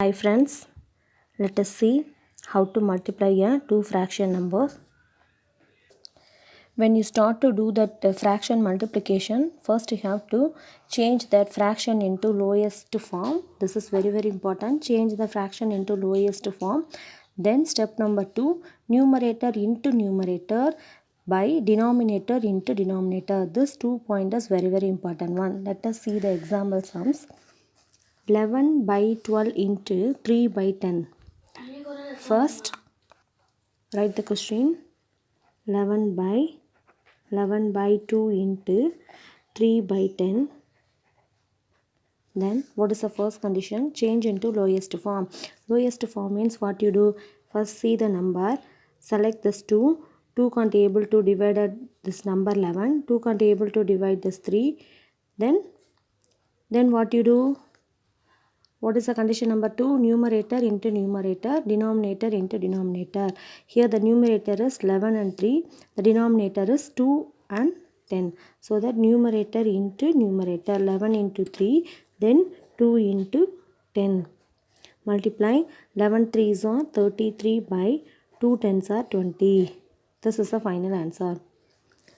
Hi friends, let us see how to multiply two fraction numbers. When you start to do that fraction multiplication, first you have to change that fraction into lowest form. This is very important. Change the fraction into lowest form. Then step number 2, numerator into numerator by denominator into denominator. This 2 point is very important one. Let us see the example sums. 11 by 12 into 3 by 10. First, write the question. 11 by 2 into 3 by 10. Then what is the first condition? Change into lowest form. Lowest form means what you do? First see the number, select this 2. 2 can't able to divide this number 11. 2 can't able to divide this 3. Then what you do? What is the condition number 2? Numerator into numerator, denominator into denominator. Here the numerator is 11 and 3. The denominator is 2 and 10. So that numerator into numerator, 11 into 3, then 2 into 10. Multiply 11 3s are 33 by 2 10s are 20. This is the final answer.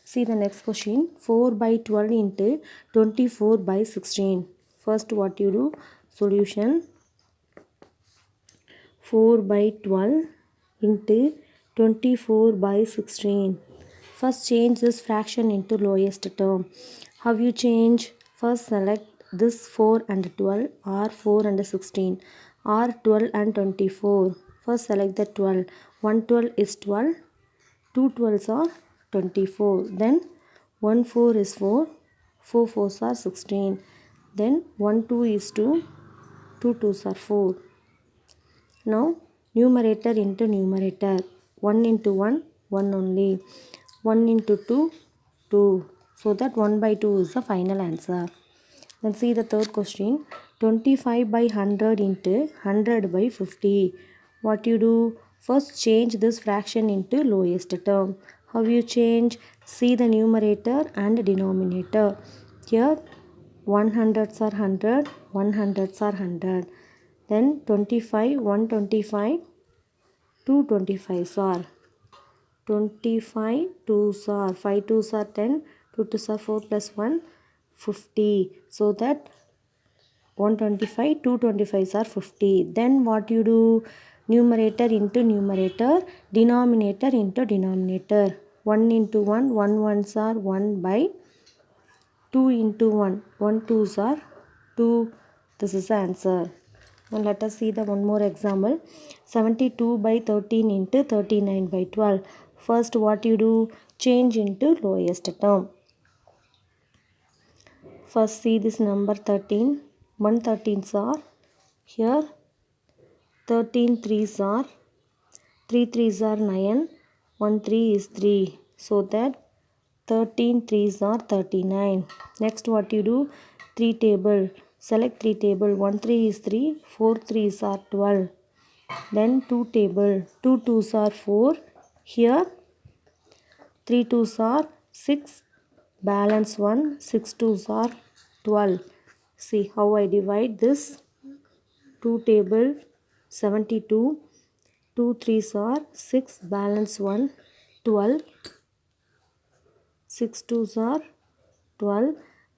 See the next question. 4 by 12 into 24 by 16. First what you do? Solution. 4 by 12 into 24 by 16. First change this fraction into lowest term. How you change? First select this 4 and 12 or 4 and 16 or 12 and 24. First select the 12. 1 12 is 12. 2 12s are 24. Then 1 4 is 4. 4 4s are 16. Then 1 2 is 2. 2 2s are 4. Now numerator into numerator. 1 into 1, 1 only. 1 into 2, 2. So that 1 by 2 is the final answer. Then see the third question. 25 by 100 into 100 by 50. What you do? First change this fraction into lowest term. How you change? See the numerator and denominator. Here 100s are 100, 100s are 100. Then 25, 125, 225s are 25, 2s are 5 2s are 10, 2 2s are 4 plus 1, 50. So that 125, 225s are 50. Then what you do? Numerator into numerator, denominator into denominator. 1 into 1, 1 1s are 1 by 2 into 1, 1 2s are 2. This is the answer. Now let us see the one more example. 72 by 13 into 39 by 12. First what you do? Change into lowest term. First see this number 13. 1 13s are here. 13 3s are 3 3s are 9. 1 3 is 3. So that 13 3s are 39. Next what you do? 3 table. Select 3 table. 1 3 is 3. 4 3s are 12. Then 2 table. 2 2s are 4. Here 3 2s are 6. Balance 1. 6 2s are 12. See how I divide this. 2 table 72. 2 3s are 6. Balance 1. 12. 6 2s are 12.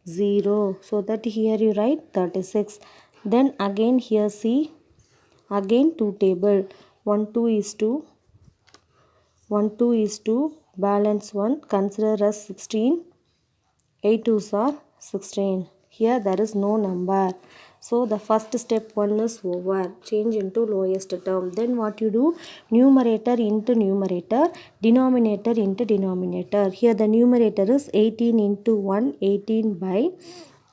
0. So that here you write 36. Then again here see. Again 2 table. 1 2 is 2. 1 2 is 2. Balance 1. Consider as 16. 8 2s are 16. Here there is no number. So the first step 1 is over. Change into lowest term. Then what you do? Numerator into numerator. Denominator into denominator. Here the numerator is 18 into 1. 18 by.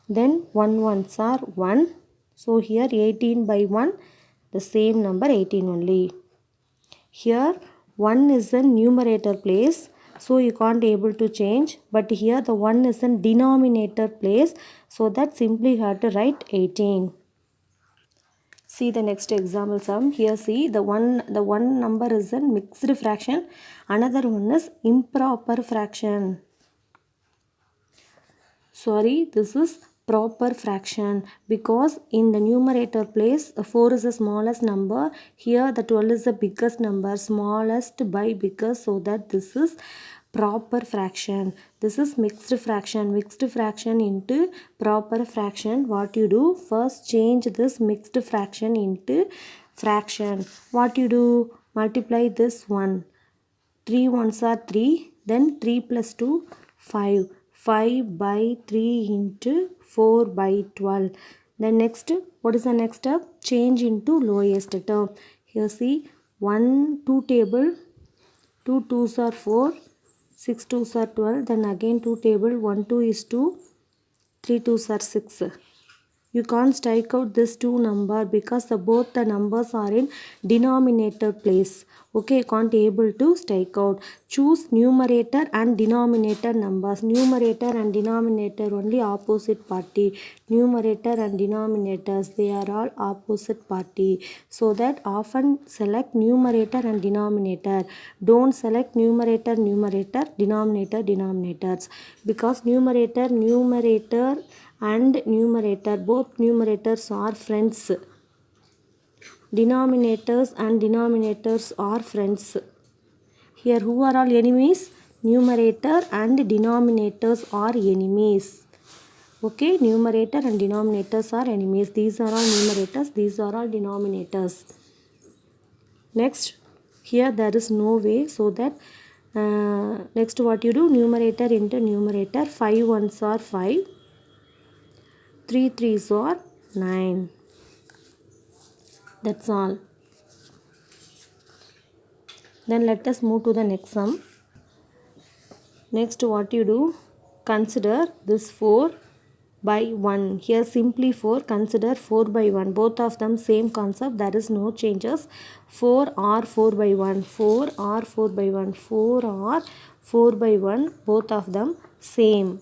Then 1 1s are 1. So here 18 by 1. The same number 18 only. Here 1 is in numerator place. So you can't able to change. But here the 1 is in denominator place. So that simply you have to write 18. See the next example sum. Here see the one number is in mixed fraction. Another one is improper fraction. Sorry, this is proper fraction, because in the numerator place 4 is the smallest number, here the 12 is the biggest number, smallest by biggest, so that this is proper fraction. This is mixed fraction into proper fraction. What you do, first change this mixed fraction into fraction. What you do, multiply this 1, 3 ones are 3, then 3 plus 2 5, 5 by 3 into 4 by 12. Then next, what is the next step? Change into lowest term. Here see 1 2 table, 2 2s are 4, 6 2s are 12, then again 2 table, 1 2 is 2, 3 2s are 6. You can't strike out this two number because both the numbers are in denominator place. Okay, can't able to strike out. Choose numerator and denominator numbers. Numerator and denominator only opposite party. Numerator and denominators, they are all opposite party. So that often select numerator and denominator. Don't select numerator, denominator, denominators. Because numerator and numerator, both numerators are friends. Denominators and denominators are friends. Here who are all enemies? Numerator and denominators are enemies. Okay, numerator and denominators are enemies. These are all numerators, these are all denominators. Next, here there is no way, so that next what you do, numerator into numerator, 5 ones are 5, 3 3s are 9. That's all. Then let us move to the next sum. Next what you do, consider this 4 by 1. Here simply 4, consider 4 by 1. Both of them same concept, there is no changes. 4 or 4 by 1, 4 or 4 by 1, 4 or 4 by 1, both of them same.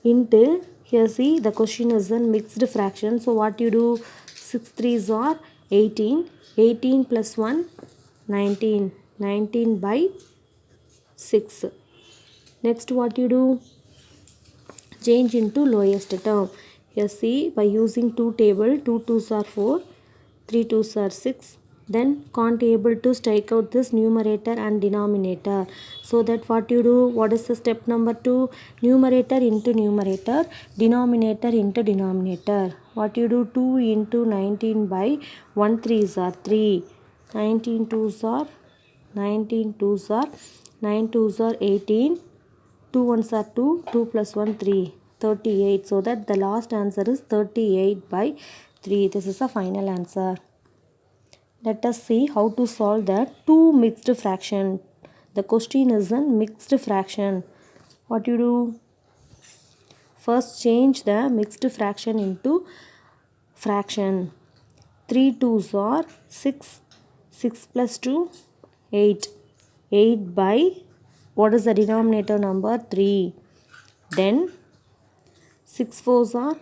Into, here see the question is in mixed fraction. So what you do, 6 3s are 18, 18 plus 1, 19, 19 by 6. Next what you do, change into lowest term. Here see, by using 2 table, 2 2s are 4, 3 2s are 6. Then can't able to strike out this numerator and denominator. So that what you do, what is the step number 2? Numerator into numerator, denominator into denominator. What you do, 2 into 19 by 1 3s are 3, 19 2s are 19 2s are 9 2s are 18, 2 ones are 2, 2 plus 1 3, 38. So that the last answer is 38 by 3. This is the final answer. Let us see how to solve the two mixed fraction. The question is in mixed fraction. What you do? First change the mixed fraction into fraction. 3 2s are 6, 6 plus 2, 8. 8 by, what is the denominator number? 3. Then 6 4s are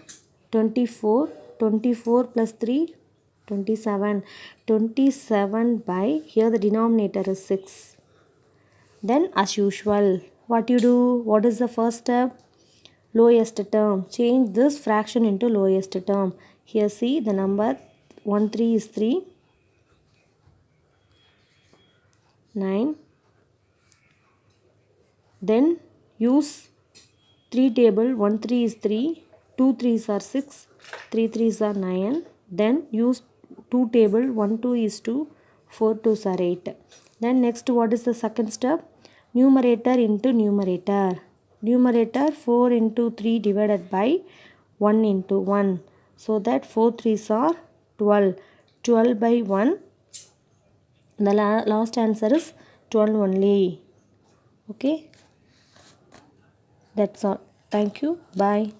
24, 24 plus 3, 27. 27 by, here the denominator is 6. Then as usual, what you do, what is the first step? Lowest term. Change this fraction into lowest term. Here see the number 1 3 is 3, 9. Then use 3 table, 1 3 is 3, 2 3s are 6, 3 3s are 9. Then use 2 table, 1 2 is 2, 4 2s are 8. Then next what is the second step? Numerator into numerator. Numerator 4 into 3 divided by 1 into 1. So that 4 3s are 12. 12 by 1. The last answer is 12 only. Okay. That's all. Thank you. Bye.